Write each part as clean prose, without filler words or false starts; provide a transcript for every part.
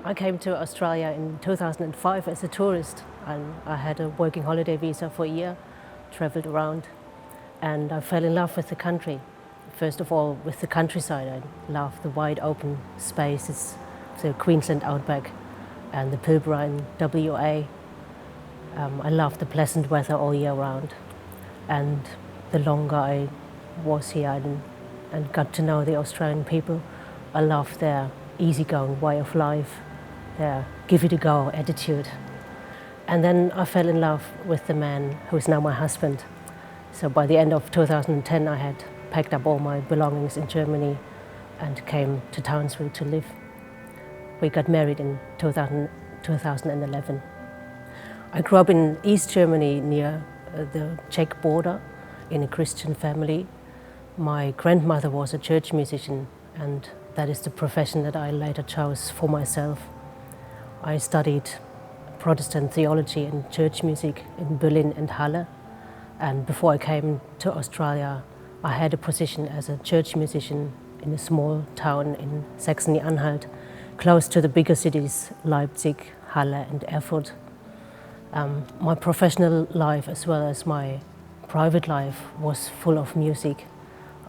I came to Australia in 2005 as a tourist, and I had a working holiday visa for a year, traveled around, and I fell in love with the country. First of all, with the countryside. I love the wide open spaces, the Queensland outback and the Pilbara in WA. I love the pleasant weather all year round. And the longer I was here and got to know the Australian people, I loved their easygoing way of life, their give-it-a-go attitude. And then I fell in love with the man who is now my husband. So by the end of 2010, I had packed up all my belongings in Germany and came to Townsville to live. We got married in 2011. I grew up in East Germany near the Czech border in a Christian family. My grandmother was a church musician, and that is the profession that I later chose for myself. I studied Protestant theology and church music in Berlin and Halle, and before I came to Australia, I had a position as a church musician in a small town in Saxony-Anhalt, close to the bigger cities Leipzig, Halle and Erfurt. My professional life as well as my private life was full of music.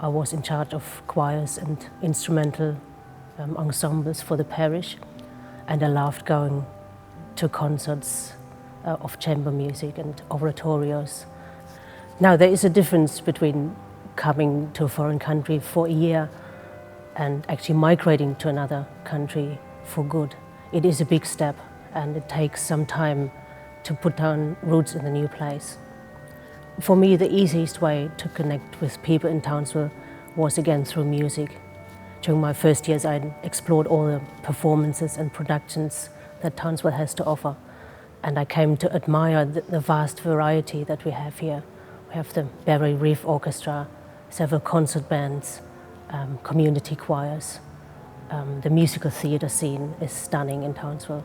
I was in charge of choirs and instrumental ensembles for the parish, and I loved going to concerts of chamber music and oratorios. Now there is a difference between coming to a foreign country for a year and actually migrating to another country for good. It is a big step, and it takes some time to put down roots in the new place. For me, the easiest way to connect with people in Townsville was again through music. During my first years, I explored all the performances and productions that Townsville has to offer, and I came to admire the vast variety that we have here. We have the Barry Reef Orchestra, several concert bands, community choirs. The musical theatre scene is stunning in Townsville.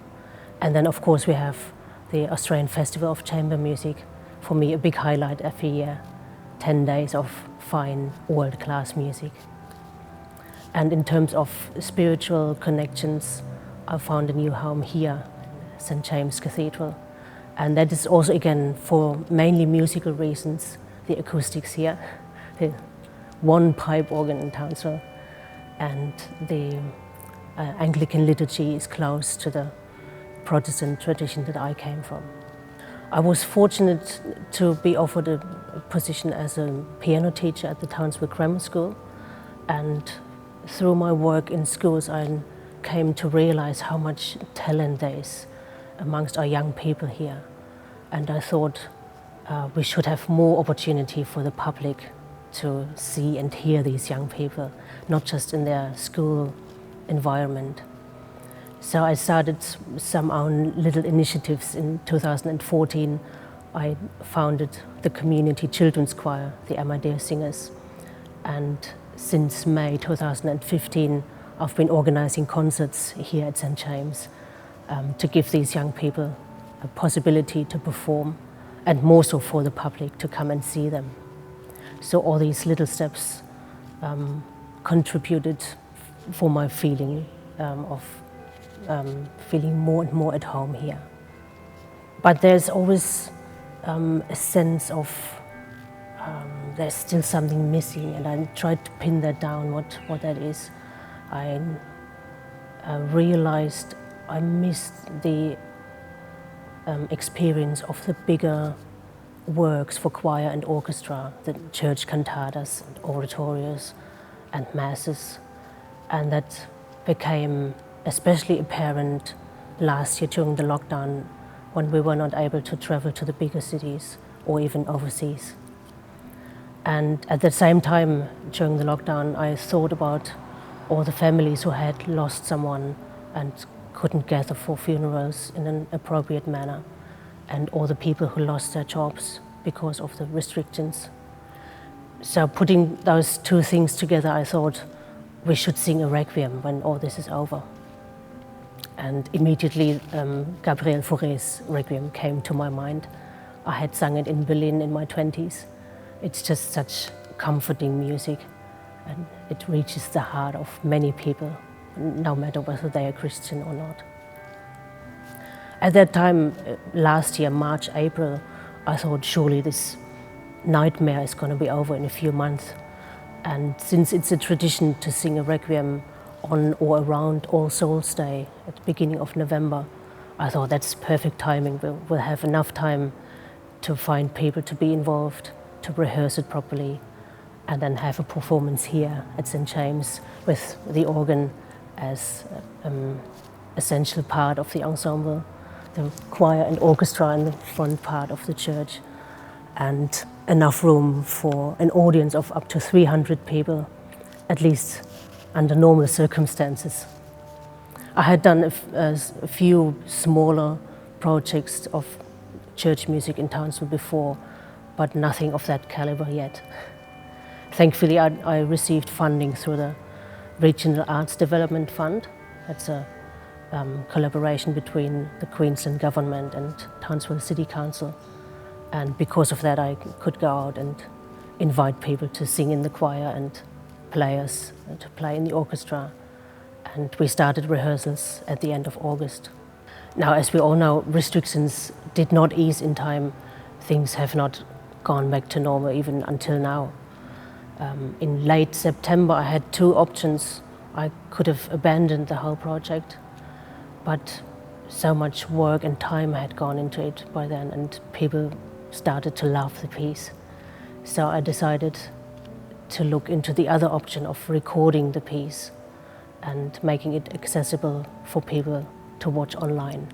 And then of course we have the Australian Festival of Chamber Music, for me a big highlight every year, 10 days of fine world-class music. And in terms of spiritual connections, I found a new home here, St. James Cathedral. And that is also again for mainly musical reasons, the acoustics here, the one pipe organ in Townsville, and the Anglican liturgy is close to the Protestant tradition that I came from. I was fortunate to be offered a position as a piano teacher at the Townsville Grammar School, and through my work in schools I came to realize how much talent there is amongst our young people here, and I thought we should have more opportunity for the public to see and hear these young people, not just in their school environment. So I started some own little initiatives. In 2014, I founded the community children's choir, the Amadeus Singers. And since May 2015, I've been organizing concerts here at St. James to give these young people a possibility to perform, and more so for the public to come and see them. So all these little steps contributed for my feeling of feeling more and more at home here. But there's always a sense of there's still something missing, and I tried to pin that down, what that is. I realized I missed the experience of the bigger works for choir and orchestra, the church cantatas and oratorios and masses, and that became especially apparent last year during the lockdown, when we were not able to travel to the bigger cities or even overseas. And at the same time during the lockdown, I thought about all the families who had lost someone and couldn't gather for funerals in an appropriate manner, and all the people who lost their jobs because of the restrictions. So putting those two things together, I thought we should sing a requiem when all this is over. And immediately Gabriel Fauré's Requiem came to my mind. I had sung it in Berlin in my 20s. It's just such comforting music, and it reaches the heart of many people, no matter whether they are Christian or not. At that time, last year, March, April, I thought surely this nightmare is going to be over in a few months. And since it's a tradition to sing a requiem on or around All Souls Day at the beginning of November, I thought that's perfect timing. We'll have enough time to find people to be involved, to rehearse it properly, and then have a performance here at St. James with the organ as an essential part of the ensemble, the choir and orchestra in the front part of the church, and enough room for an audience of up to 300 people, at least under normal circumstances. I had done a few smaller projects of church music in Townsville before, but nothing of that caliber yet. Thankfully, I received funding through the Regional Arts Development Fund. That's a collaboration between the Queensland government and Townsville City Council. And because of that, I could go out and invite people to sing in the choir and players to play in the orchestra. And we started rehearsals at the end of August. Now, as we all know, restrictions did not ease in time. Things have not gone back to normal even until now. In late September, I had two options. I could have abandoned the whole project, but so much work and time had gone into it by then, and people started to love the piece. So I decided to look into the other option of recording the piece and making it accessible for people to watch online.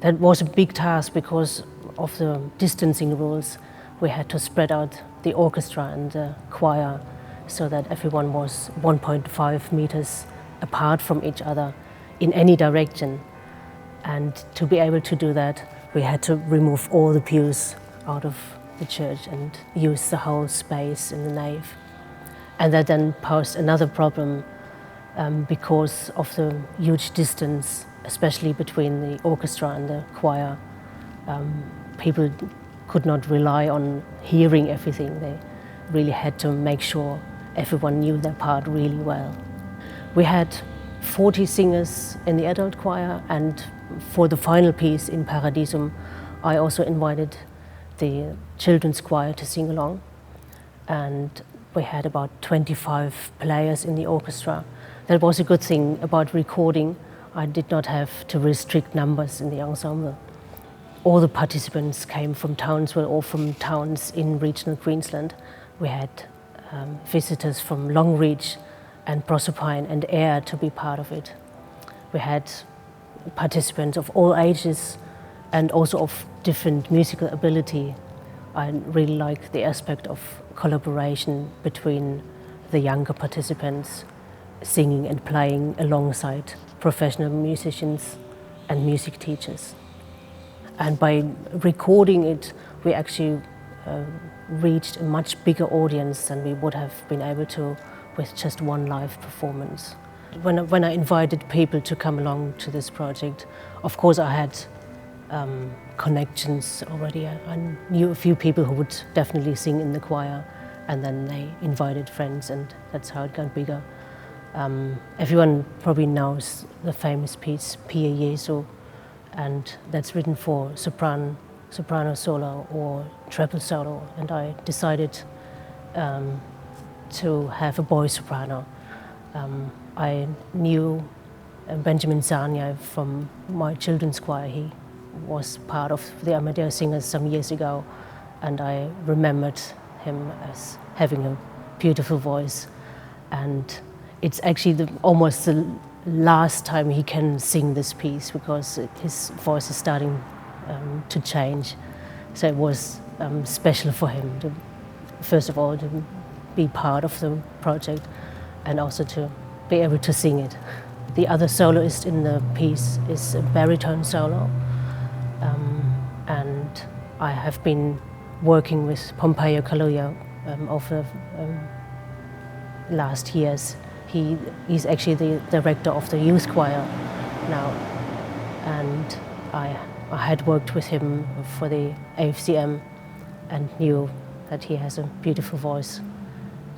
That was a big task because of the distancing rules. We had to spread out the orchestra and the choir so that everyone was 1.5 meters apart from each other in any direction. And to be able to do that, we had to remove all the pews out of the church and use the whole space in the nave. And that then posed another problem because of the huge distance, especially between the orchestra and the choir. People could not rely on hearing everything. They really had to make sure everyone knew their part really well. We had 40 singers in the adult choir, and for the final piece in Paradisum, I also invited the children's choir to sing along. And we had about 25 players in the orchestra. That was a good thing about recording. I did not have to restrict numbers in the ensemble. All the participants came from Townsville or from towns in regional Queensland. We had visitors from Longreach and Proserpine and Ayr to be part of it. We had participants of all ages and also of different musical ability. I really like the aspect of collaboration between the younger participants singing and playing alongside professional musicians and music teachers. And by recording it, we actually reached a much bigger audience than we would have been able to with just one live performance. When I invited people to come along to this project, of course I had connections already. I knew a few people who would definitely sing in the choir, and then they invited friends, and that's how it got bigger. Everyone probably knows the famous piece Pie Jesu, and that's written for soprano solo or treble solo, and I decided to have a boy soprano. I knew Benjamin Zania from my children's choir. He was part of the Amadeus Singers some years ago, and I remembered him as having a beautiful voice. And it's actually almost the last time he can sing this piece because his voice is starting to change. So it was special for him to, first of all, to be part of the project and also to be able to sing it. The other soloist in the piece is a baritone solo, and I have been working with Pompeo Kaluuya over last years. He's actually the director of the youth choir now, and I had worked with him for the AFCM and knew that he has a beautiful voice.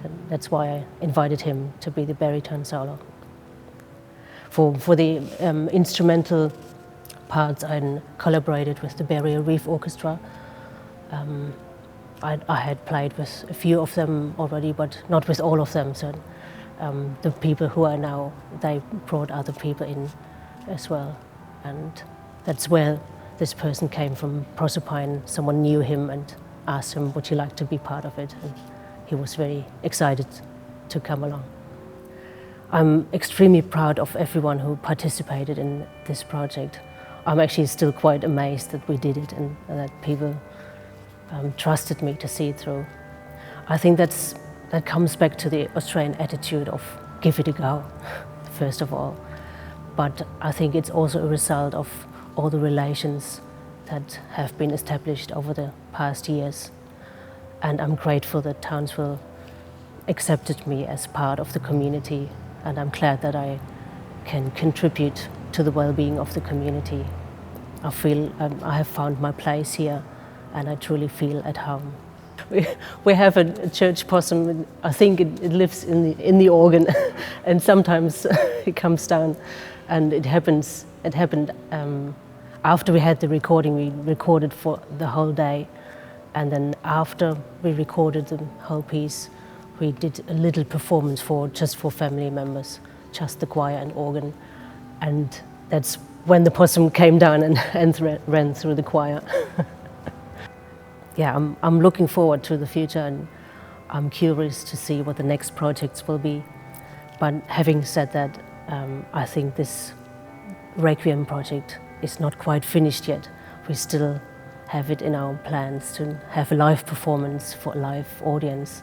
And that's why I invited him to be the baritone solo. For the instrumental, parts and collaborated with the Barrier Reef Orchestra. I had played with a few of them already, but not with all of them. So the people who are now, they brought other people in as well. And that's where this person came from, Proserpine. Someone knew him and asked him, would you like to be part of it? And he was very excited to come along. I'm extremely proud of everyone who participated in this project. I'm actually still quite amazed that we did it and that people trusted me to see it through. I think that comes back to the Australian attitude of give it a go, first of all. But I think it's also a result of all the relations that have been established over the past years. And I'm grateful that Townsville accepted me as part of the community, and I'm glad that I can contribute to the well-being of the community. I feel I have found my place here, and I truly feel at home. We have a church possum. I think it lives in the organ, and sometimes it comes down, and it happened after we had the recording. We recorded for the whole day, and then after we recorded the whole piece, we did a little performance just for family members, just the choir and organ, and that's when the possum came down and ran through the choir. Yeah, I'm looking forward to the future, and I'm curious to see what the next projects will be. But having said that, I think this Requiem project is not quite finished yet. We still have it in our plans to have a live performance for a live audience.